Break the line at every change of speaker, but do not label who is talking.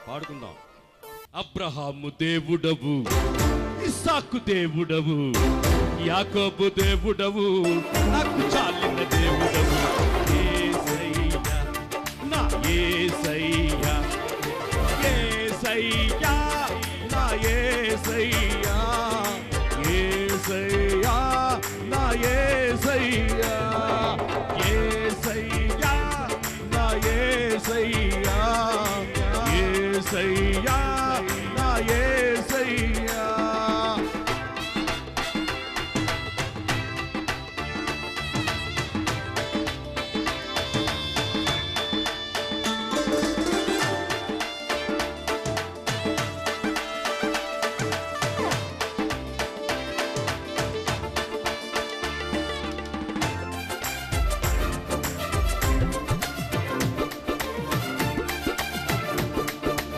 పాడుకుందాం. అబ్రహాము దేవుడవు, ఇస్సాకు దేవుడవు, యాకోబు దేవుడవు, నాకు చాలిన దేవుడవు. యేసయ్యా నా యేసయ్యా, యేసయ్యా నా యేసయ్యా, యేసయ్యా నా యేసయ్యా, యేసయ్యా నా యేసయ్యా, యేసయ్యా